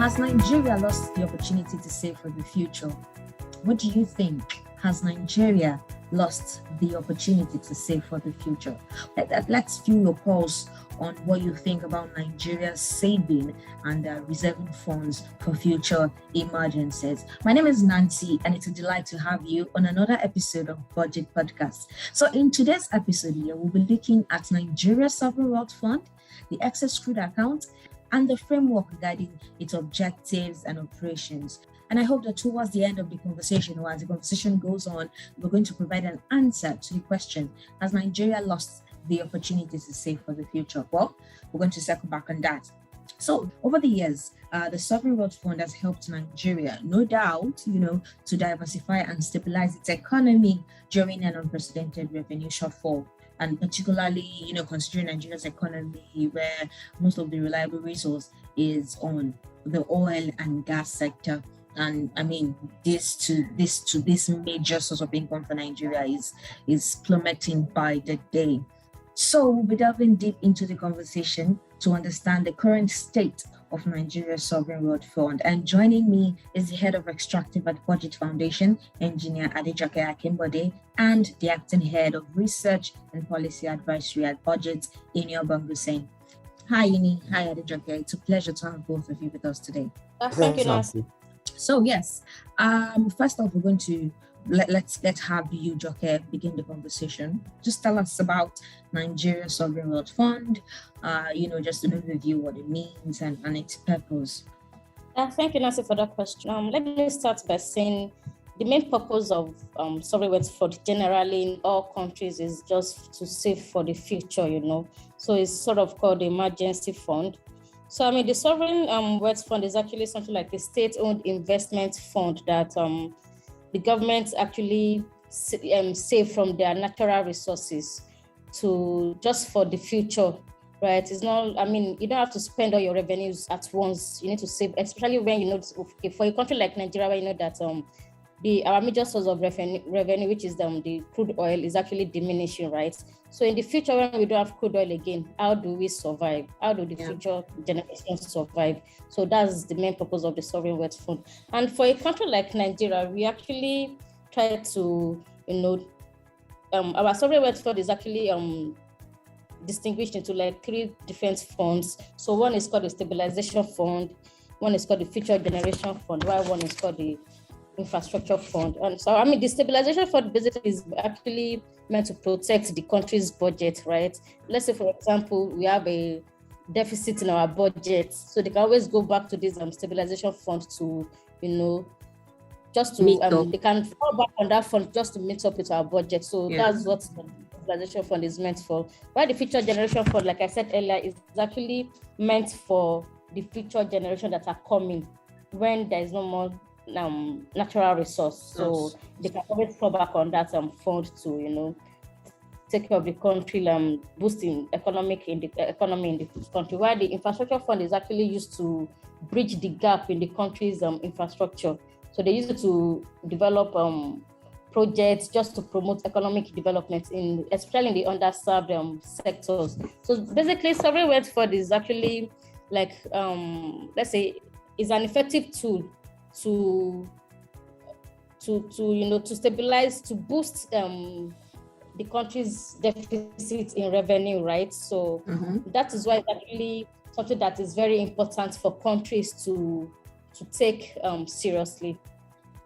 Has Nigeria lost the opportunity to save for the future? What do you think? Has Nigeria lost the opportunity to save for the future? Let's feel your pulse on what you think about Nigeria's saving and reserving funds for future emergencies. My name is Nancy, and it's a delight to have you on another episode of Budget Podcast. So in today's episode here, we'll be looking at Nigeria's Sovereign Wealth Fund, the Excess Crude Account, and the framework guiding its objectives and operations. And I hope that towards the end of the conversation, or as the conversation goes on, we're going to provide an answer to the question, has Nigeria lost the opportunity to save for the future? Well, we're going to circle back on that. So over the years, the Sovereign Wealth Fund has helped Nigeria, no doubt, to diversify and stabilize its economy during an unprecedented revenue shortfall. And particularly, considering Nigeria's economy, where most of the reliable resource is on the oil and gas sector. And I mean, this major source of income for Nigeria is plummeting by the day. So we'll be delving deep into the conversation to understand the current state of Nigeria's Sovereign Wealth Fund. And joining me is the head of Extractive at Budget Foundation, Engineer Adejoke Akimbode, and the acting head of Research and Policy Advisory at Budget, Ini Obanguseng. Hi, Ini. Hi, Adejoke. It's a pleasure to have both of you with us today. Thank you, Nancy. So yes, first off, we're going to let's have you, Joke, begin the conversation. Just tell us about Nigeria's Sovereign Wealth Fund. Just an overview what it means and its purpose. Thank you, Nancy, for that question. Let me start by saying the main purpose of Sovereign Wealth Fund generally in all countries is just to save for the future. So it's sort of called the emergency fund. So, the Sovereign Wealth Fund is actually something like a state-owned investment fund that the government actually save from their natural resources to just for the future, right? It's not, you don't have to spend all your revenues at once. You need to save, especially when, for a country like Nigeria, where that our major source of revenue, which is the crude oil, is actually diminishing, right? So in the future, when we don't have crude oil again, how do we survive? How do the future generations survive? So that's the main purpose of the Sovereign Wealth Fund. And for a country like Nigeria, we actually try to, our Sovereign Wealth Fund is actually distinguished into like three different funds. So one is called the Stabilization Fund, one is called the Future Generation Fund, while one is called the Infrastructure Fund. And so, the Stabilization Fund basically is actually meant to protect the country's budget, right? Let's say, for example, we have a deficit in our budget, so they can always go back to this Stabilization Fund to, just to, they can fall back on that fund just to meet up with our budget. So that's what the Stabilization Fund is meant for. While the Future Generation Fund, like I said earlier, is actually meant for the future generation that are coming when there is no more natural resource, so they can always fall back on that fund to take care of the country, boosting economy in the country. While the infrastructure fund is actually used to bridge the gap in the country's infrastructure. So they use it to develop projects just to promote economic development especially in the underserved sectors. So basically, Sovereign Wealth Fund is actually like let's say is an effective tool to stabilize, to boost the country's deficit in revenue, right? So that is why it's actually something that is very important for countries to take seriously.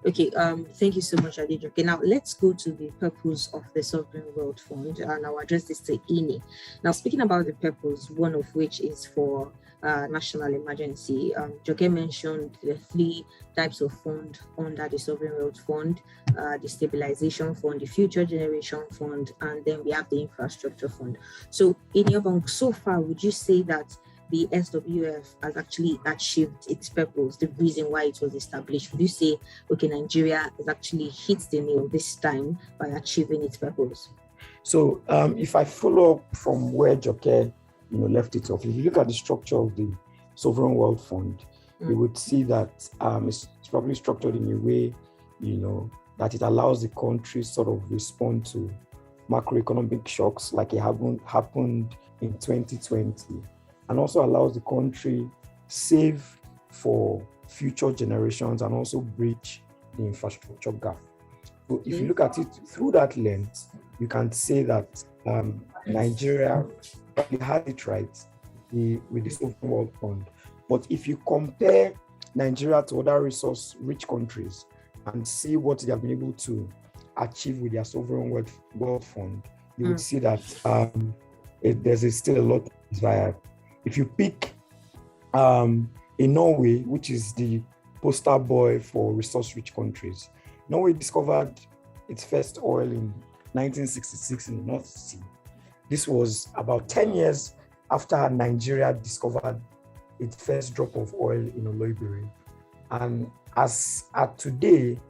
Okay, thank you so much, Adejoke. Now let's go to the purpose of the Sovereign Wealth Fund, and I'll address this to Ini. Now, speaking about the purpose, one of which is for national emergency. Joke mentioned the three types of fund under the Sovereign Wealth Fund, the Stabilization Fund, the Future Generation Fund, and then we have the Infrastructure Fund. So in your bank, so far, would you say that the SWF has actually achieved its purpose, the reason why it was established? Would you say, okay, Nigeria has actually hit the nail this time by achieving its purpose? So if I follow up from where Joke left it off, if you look at the structure of the Sovereign Wealth Fund, you would see that it's probably structured in a way, that it allows the country sort of respond to macroeconomic shocks like it happened in 2020, and also allows the country save for future generations and also bridge the infrastructure gap. So if you look at it through that lens, you can say that Nigeria probably had it right with the Sovereign Wealth Fund. But if you compare Nigeria to other resource-rich countries and see what they have been able to achieve with their Sovereign Wealth Fund, you would see that there's still a lot to desire. If you pick in Norway, which is the poster boy for resource-rich countries, Norway discovered its first oil in 1966 in the North Sea. This was about 10 years after Nigeria discovered its first drop of oil in Oloibiri. And as at today,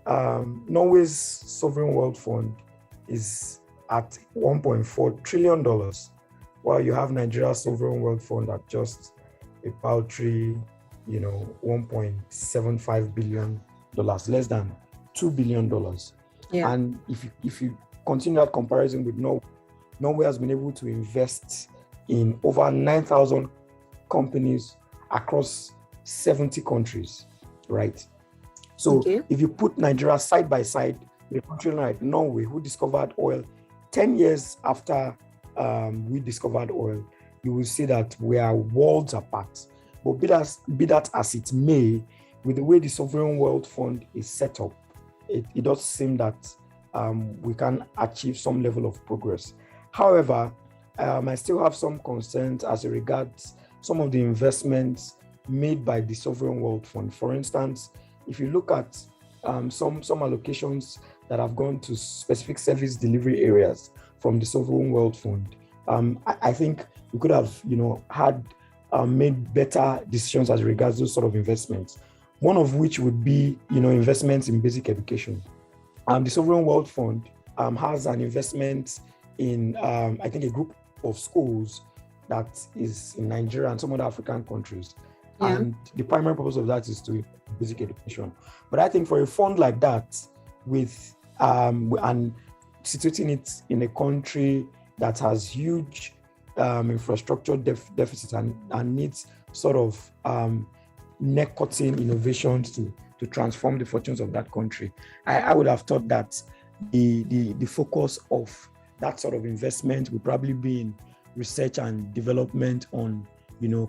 Norway's Sovereign Wealth Fund is at $1.4 trillion, while you have Nigeria's Sovereign Wealth Fund at just a paltry, $1.75 billion, less than $2 billion. Yeah. And if you continue that comparison with Norway has been able to invest in over 9,000 companies across 70 countries, right? So if you put Nigeria side by side with a country like Norway, who discovered oil 10 years after we discovered oil, you will see that we are worlds apart. But be that as it may, with the way the Sovereign Wealth Fund is set up, it does seem that we can achieve some level of progress. However, I still have some concerns as regards some of the investments made by the Sovereign Wealth Fund. For instance, if you look at some allocations that have gone to specific service delivery areas from the Sovereign Wealth Fund, I think we could have, had made better decisions as regards those sort of investments. One of which would be, investments in basic education. The Sovereign Wealth Fund has an investment in, I think, a group of schools that is in Nigeria and some other African countries. Yeah. And the primary purpose of that is to basic education. But I think for a fund like that, with and situating it in a country that has huge infrastructure deficits and needs sort of neck-cutting innovations to transform the fortunes of that country, I would have thought that the focus of that sort of investment would probably be in research and development on,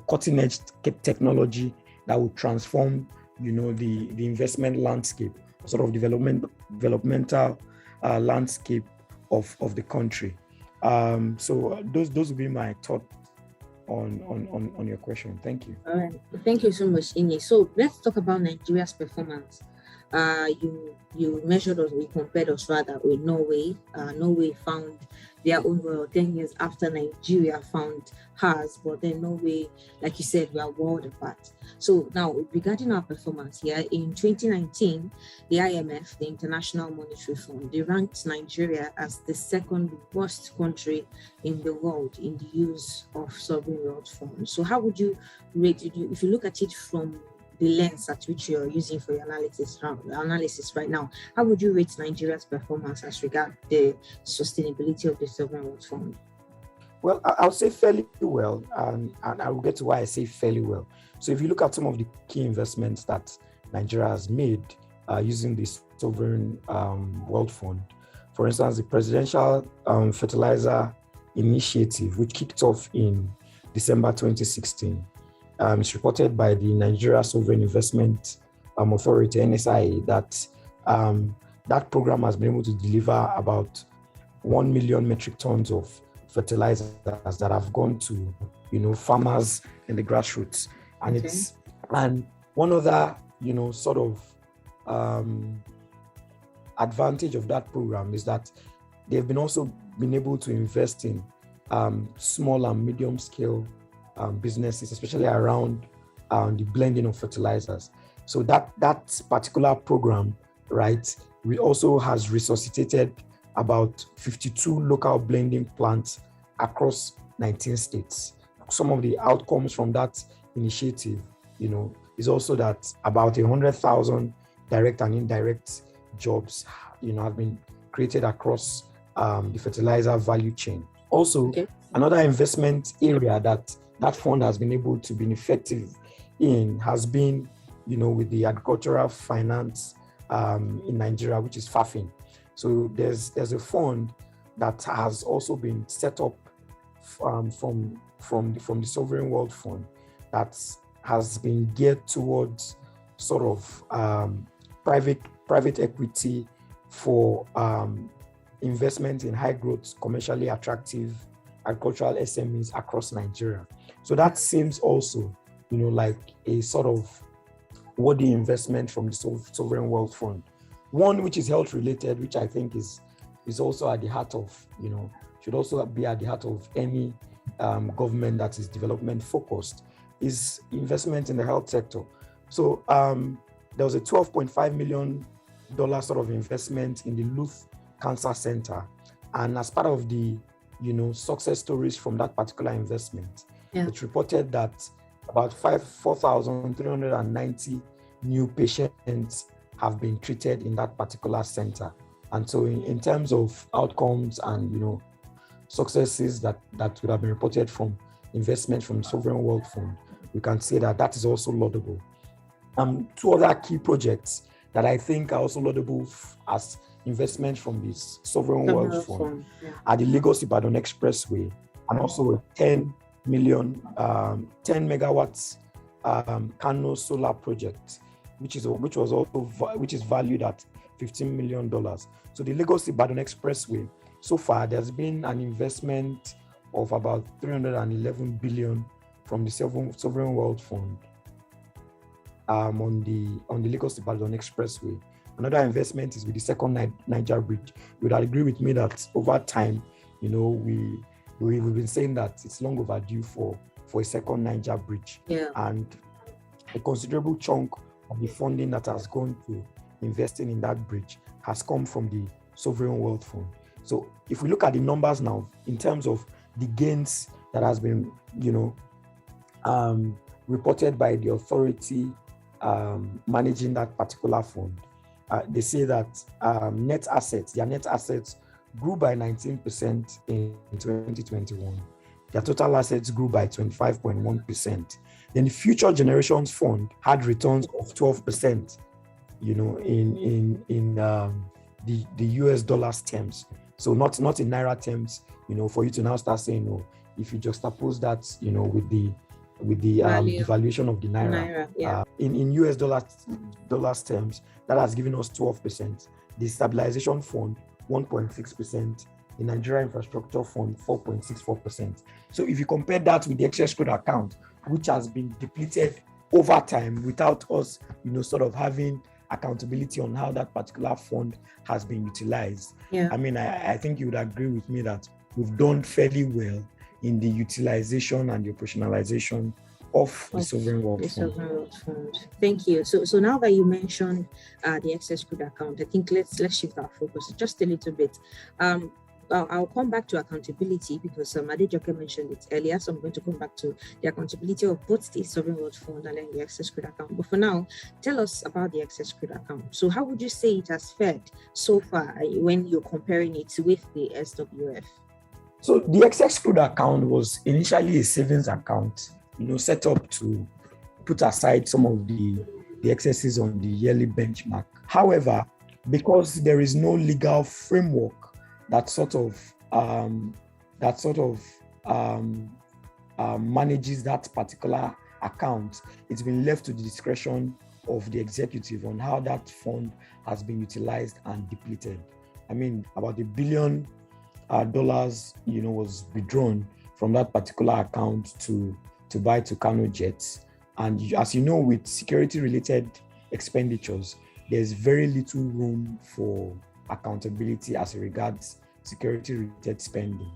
cutting-edge technology that would transform, the investment landscape, sort of developmental landscape of the country. So those would be my thought on your question. Thank you. All right. Thank you so much, Inye. So let's talk about Nigeria's performance. You measured us, we compared us rather with Norway. Norway found their own oil 10 years after Nigeria found hers, but then Norway, like you said, we are world apart. So now regarding our performance here, in 2019, the IMF, the International Monetary Fund, they ranked Nigeria as the second worst country in the world in the use of sovereign wealth funds. So how would you rate it if you look at it from the lens at which you're using for your analysis right now? How would you rate Nigeria's performance as regards the sustainability of the sovereign wealth fund? Well, I'll say fairly well, and I will get to why I say fairly well. So if you look at some of the key investments that Nigeria has made using this sovereign wealth fund, for instance, the presidential fertilizer initiative, which kicked off in December 2016, it's reported by the Nigeria Sovereign Investment Authority, NSIA, that that program has been able to deliver about 1 million metric tons of fertilizers that have gone to, farmers in the grassroots. And and one other, sort of advantage of that program is that they've also been able to invest in small and medium scale businesses, especially around the blending of fertilizers. So that particular program, right, we also has resuscitated about 52 local blending plants across 19 states. Some of the outcomes from that initiative, is also that about 100,000 direct and indirect jobs, have been created across the fertilizer value chain. Also, another investment area that fund has been able to be effective in has been, with the agricultural finance in Nigeria, which is FAFIN. So there's a fund that has also been set up from the Sovereign Wealth Fund that has been geared towards sort of private equity for investment in high growth, commercially attractive agricultural SMEs across Nigeria. So that seems also, like a sort of worthy investment from the Sovereign Wealth Fund. One which is health related, which I think is also at the heart of, should also be at the heart of any government that is development focused, is investment in the health sector. So there was a $12.5 million sort of investment in the Luth Cancer Center. And as part of the, success stories from that particular investment, it's reported that about 4,390 new patients have been treated in that particular center. And so in terms of outcomes and, successes that would have been reported from investment from the Sovereign Wealth Fund, we can say that is also laudable. Two other key projects that I think are also laudable as investment from this Sovereign Wealth Fund are the Lagos-Ibadan Expressway and also a 10 megawatts Kano solar project, which is valued at $15 million. So the Lagos-Ibadan Expressway, so far there's been an investment of about 311 billion from the Sovereign Wealth Fund on the Lagos-Ibadan Expressway. Another investment is with the second Niger Bridge. You would agree with me that over time, we've been saying that it's long overdue for a second Niger Bridge. Yeah. And a considerable chunk of the funding that has gone to investing in that bridge has come from the Sovereign Wealth Fund. So if we look at the numbers now, in terms of the gains that has been, reported by the authority managing that particular fund, they say that their net assets grew by 19% in 2021. Their total assets grew by 25.1%. Then the Future Generations Fund had returns of 12%, in the US dollars terms. So not in Naira terms, for you to now start saying, if you juxtapose that, with the devaluation of the Naira. In US dollars terms, that has given us 12%. The Stabilization Fund, 1.6%. The Nigeria Infrastructure Fund, 4.64%. So if you compare that with the Excess Crude Account, which has been depleted over time without us, sort of having accountability on how that particular fund has been utilized. Yeah. I mean, I think you would agree with me that we've done fairly well in the utilization and the operationalization of the Sovereign Wealth Fund. Thank you. So now that you mentioned the Excess Crude Account, I think let's shift our focus just a little bit. I'll come back to accountability because Adejoke mentioned it earlier, so I'm going to come back to the accountability of both the Sovereign Wealth Fund and then the Excess Crude Account. But for now, tell us about the Excess Crude Account. So how would you say it has fared so far when you're comparing it with the SWF? So the Excess Crude Account was initially a savings account, set up to put aside some of the excesses on the yearly benchmark. However, because there is no legal framework that sort of manages that particular account, it's been left to the discretion of the executive on how that fund has been utilized and depleted. I mean, about $1 billion, was withdrawn from that particular account to buy Tucano jets. And as you know, with security-related expenditures, there's very little room for accountability as regards security-related spending.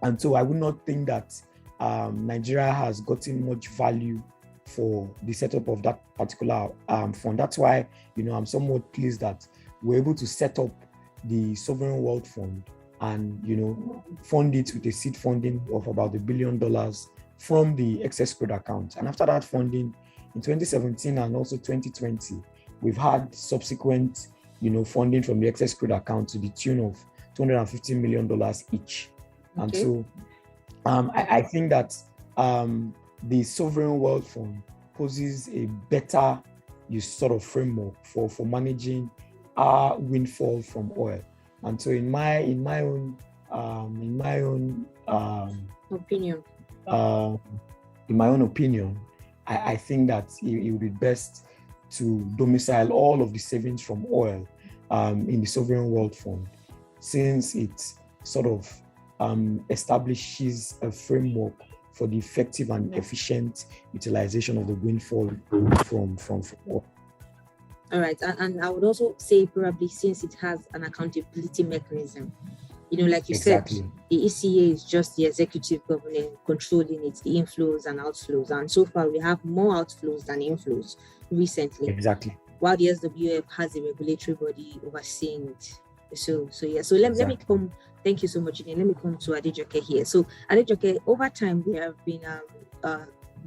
And so I would not think that Nigeria has gotten much value for the setup of that particular fund. That's why, I'm somewhat pleased that we're able to set up the Sovereign Wealth Fund and, fund it with a seed funding of about $1 billion from the Excess Crude Account. And after that funding, in 2017 and also 2020, we've had subsequent, funding from the Excess Crude Account to the tune of $250 million each. Okay. And so I think that the Sovereign Wealth Fund poses a better sort of framework for managing our windfall from oil. And so in my own opinion, I think that it would be best to domicile all of the savings from oil in the Sovereign Wealth Fund, since it sort of establishes a framework for the effective and efficient utilization of the windfall from oil. All right, and I would also say probably since it has an accountability mechanism, like you said, the ECA is just the executive government controlling it, the inflows and outflows, and so far we have more outflows than inflows recently. Exactly. While the SWF has a regulatory body overseeing it. So let me come. Thank you so much, Jine. Let me come to Adejoke here. So Adejoke, over time there have been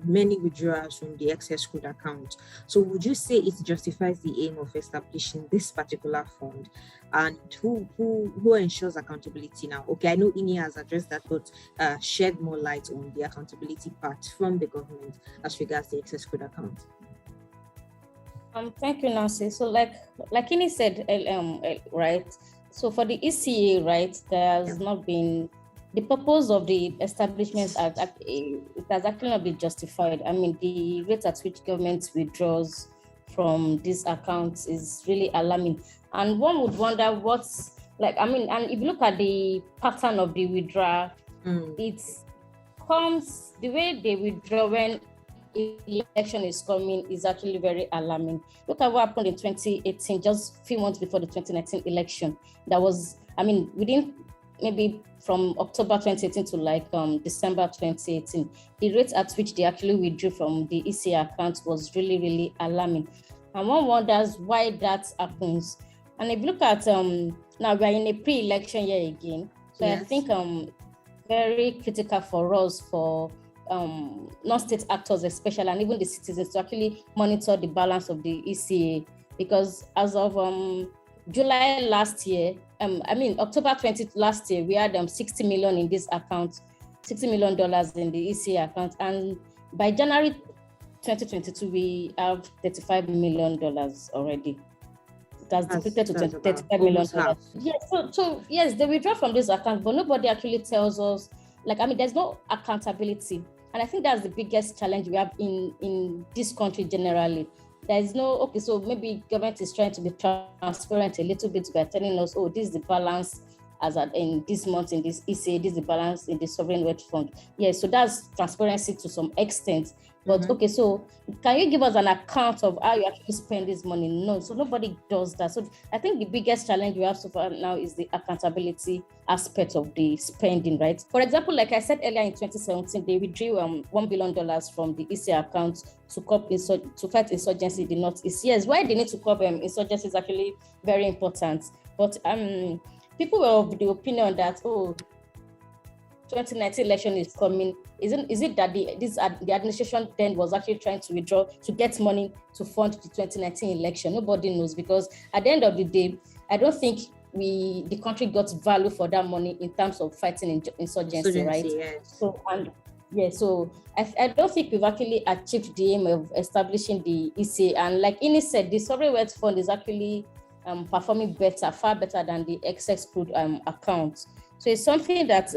many withdrawals from the excess crude account. So would you say it justifies the aim of establishing this particular fund? And who ensures accountability now? Okay, I know INI has addressed that, but shed more light on the accountability part from the government as regards the excess crude account. Thank you, Nancy. So like INI said, right? So for the ECA, right, there has not been the purpose of the establishment. It has actually not been justified. I mean, the rate at which government withdraws from these accounts is really alarming. And one would wonder and if you look at the pattern of the withdrawal, it comes, the way they withdraw when election is coming is actually very alarming. Look at what happened in 2018, just a few months before the 2019 election. That was, within maybe from October 2018 to December 2018, the rate at which they actually withdrew from the ECA account was really, really alarming. And one wonders why that happens. And if you look at, now we're in a pre-election year again, so yes. I think very critical for us, for non-state actors especially, and even the citizens, to actually monitor the balance of the ECA, because as of July last year, October 20th last year, we had $60 million in this account, $60 million in the ECA account, and by January 2022, we have $35 million already. It has depleted to $35 million. Yes, so yes, they withdraw from this account, but nobody actually tells us, there's no accountability. And I think that's the biggest challenge we have in this country generally. There is no, so maybe government is trying to be transparent a little bit by telling us, this is the balance in this month in this ECA, this is the balance in the Sovereign Wealth Fund. Yeah, so that's transparency to some extent. But so can you give us an account of how you actually spend this money? No, so nobody does that. So I think the biggest challenge we have so far now is the accountability aspect of the spending, right? For example, like I said earlier in 2017, they withdrew $1 billion from the ECA account to fight insurgency in the Northeast. Yes, why they need to curb insurgency is actually very important. But people were of the opinion that 2019 election is coming. Is it that the administration then was actually trying to withdraw to get money to fund the 2019 election? Nobody knows, because at the end of the day, I don't think the country got value for that money in terms of fighting insurgency, right? Yes. So I don't think we've actually achieved the aim of establishing the ECA. And like Ini said, the Sovereign Wealth Fund is actually performing far better than the Excess Crude account. So it's something that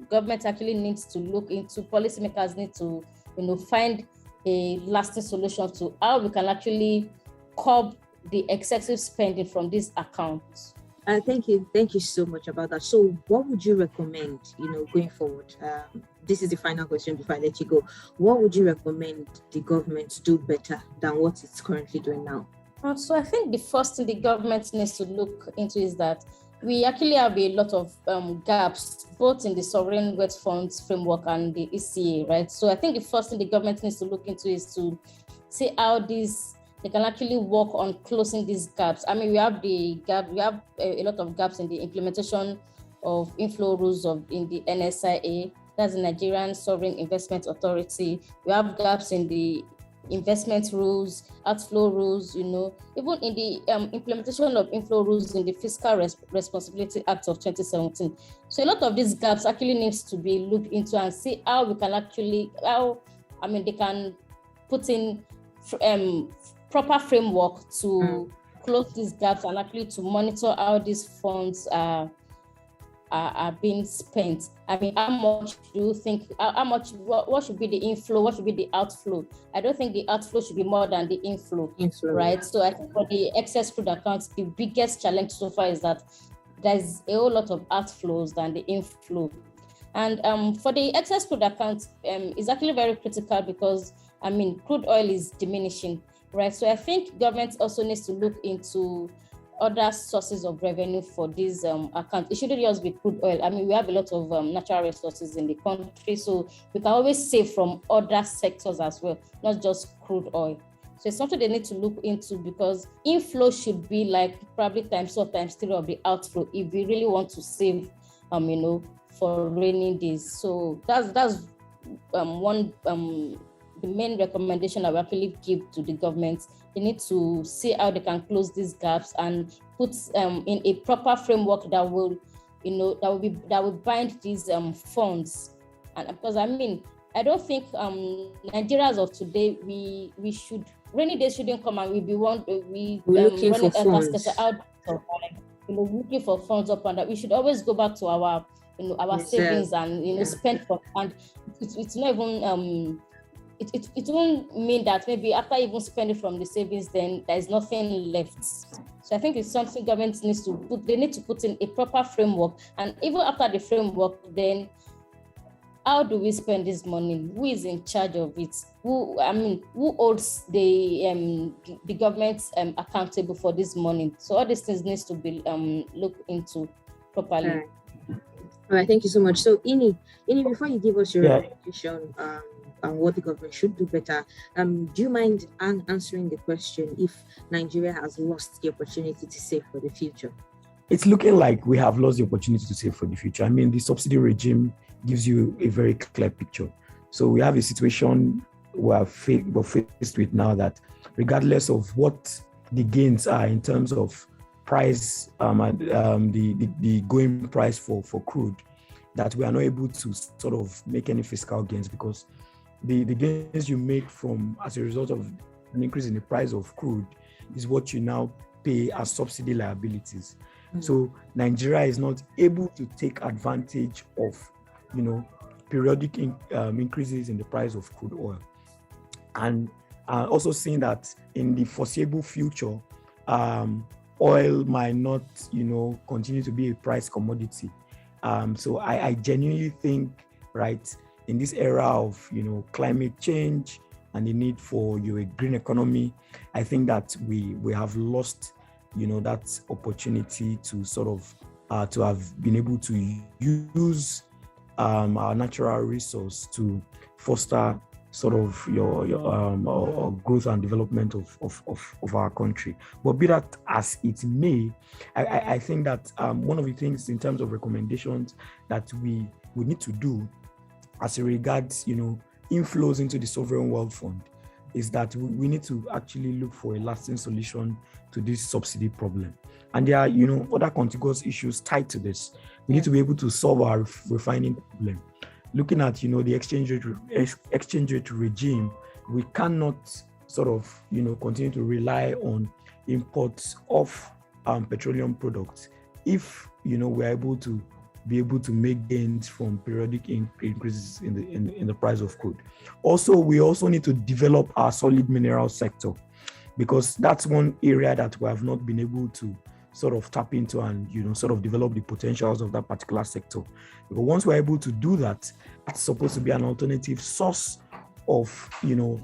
government actually needs to look into. Policymakers need to, find a lasting solution to how we can actually curb the excessive spending from these accounts. Thank you so much about that. So what would you recommend, going forward? This is the final question before I let you go. What would you recommend the government do better than what it's currently doing now? So I think the first thing the government needs to look into is that we actually have a lot of gaps, both in the Sovereign Wealth Funds framework and the ECA, right? So I think the first thing the government needs to look into is to see how they can actually work on closing these gaps. We have a lot of gaps in the implementation of inflow rules in the NSIA, that's the Nigerian Sovereign Investment Authority. We have gaps in the investment rules, outflow rules, even in the implementation of inflow rules in the Fiscal Responsibility Act of 2017. So a lot of these gaps actually needs to be looked into and see how we can actually, they can put in proper framework to close these gaps and actually to monitor how these funds are being spent. I mean, how much do you think, what should be the inflow, what should be the outflow? I don't think the outflow should be more than the inflow. Right? So I think for the excess crude accounts, the biggest challenge so far is that there's a whole lot of outflows than the inflow. And for the excess crude account, is actually very critical because, I mean, crude oil is diminishing, right? So I think government also needs to look into other sources of revenue for these accounts. It shouldn't just be crude oil. I mean, we have a lot of natural resources in the country, so we can always save from other sectors as well, not just crude oil. So it's something they need to look into, because inflow should be like probably times 2 or times 3 of the outflow if we really want to save, for rainy days. So that's one the main recommendation I will actually give to the government. They need to see how they can close these gaps and put in a proper framework that will bind these funds. And because I mean, I don't think Nigerians of today we should, rainy days shouldn't come and we'll be looking for funds. Looking for funds up and that. We should always go back to our savings and spend for, and it's not even it won't mean that maybe after even spending from the savings, then there's nothing left. So I think it's something government needs to put. They need to put in a proper framework, and even after the framework, then how do we spend this money? Who is in charge of it? Who holds the government accountable for this money? So all these things needs to be looked into properly. All right, thank you so much. So Ini, before you give us your recommendation on what the government should do better, do you mind answering the question if Nigeria has lost the opportunity to save for the future? It's looking like we have lost the opportunity to save for the future. I mean, the subsidy regime gives you a very clear picture. So we have a situation we're faced with now that regardless of what the gains are in terms of price, the going price for crude, that we are not able to sort of make any fiscal gains, because the gains you make from as a result of an increase in the price of crude is what you now pay as subsidy liabilities. So Nigeria is not able to take advantage of, periodic increases in the price of crude oil. And also seeing that in the foreseeable future, oil might not, continue to be a price commodity. So I genuinely think, right, in this era of, climate change and the need for a green economy, I think that we have lost, that opportunity to sort of to have been able to use our natural resource to foster sort of your growth and development of our country. But be that as it may, I think that one of the things in terms of recommendations that we need to do as regards, inflows into the sovereign wealth fund is that we need to actually look for a lasting solution to this subsidy problem. And there are, other contiguous issues tied to this. We need to be able to solve our refining problem. Looking at, the exchange rate regime, we cannot sort of, continue to rely on imports of petroleum products if, we're able to make gains from periodic increases in the price of crude. Also, we also need to develop our solid mineral sector, because that's one area that we have not been able to sort of tap into and, sort of develop the potentials of that particular sector. Because once we're able to do that, that's supposed to be an alternative source of,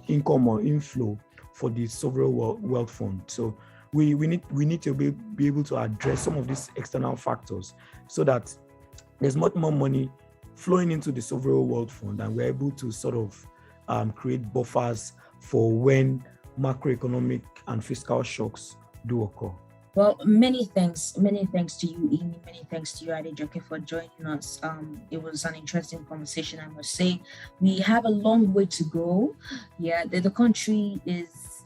income or inflow for the sovereign wealth fund. So we need to be able to address some of these external factors so that there's much more money flowing into the sovereign wealth fund, and we're able to sort of create buffers for when macroeconomic and fiscal shocks do occur. Well, many thanks to you, Ini. Many thanks to you, Adejoke, for joining us. It was an interesting conversation, I must say. We have a long way to go. Yeah, the country is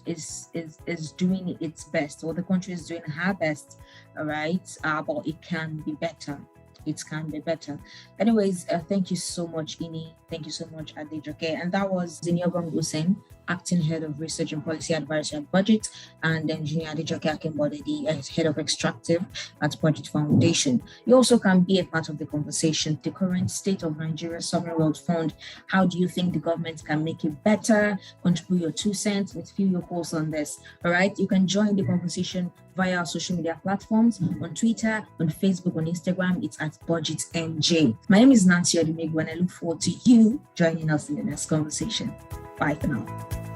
doing its best, or the country is doing her best, all right? But it can be better. It can be better. Anyways, thank you so much, Ini. Thank you so much, Adejoke. And that was Zinyoban Hussein, Acting Head of Research and Policy Advisory at Budget, and Engineer Adejoke Akinbode, the Head of Extractive at Budget Foundation. You also can be a part of the conversation. The current state of Nigeria's Sovereign Wealth Fund. How do you think the government can make it better? Contribute your 2 cents. Let's feel your pulse on this. All right. You can join the conversation via our social media platforms on Twitter, on Facebook, on Instagram. It's at BudgetNJ. My name is Nancy Odumegwu, and I look forward to you joining us in the next conversation. Bye for now.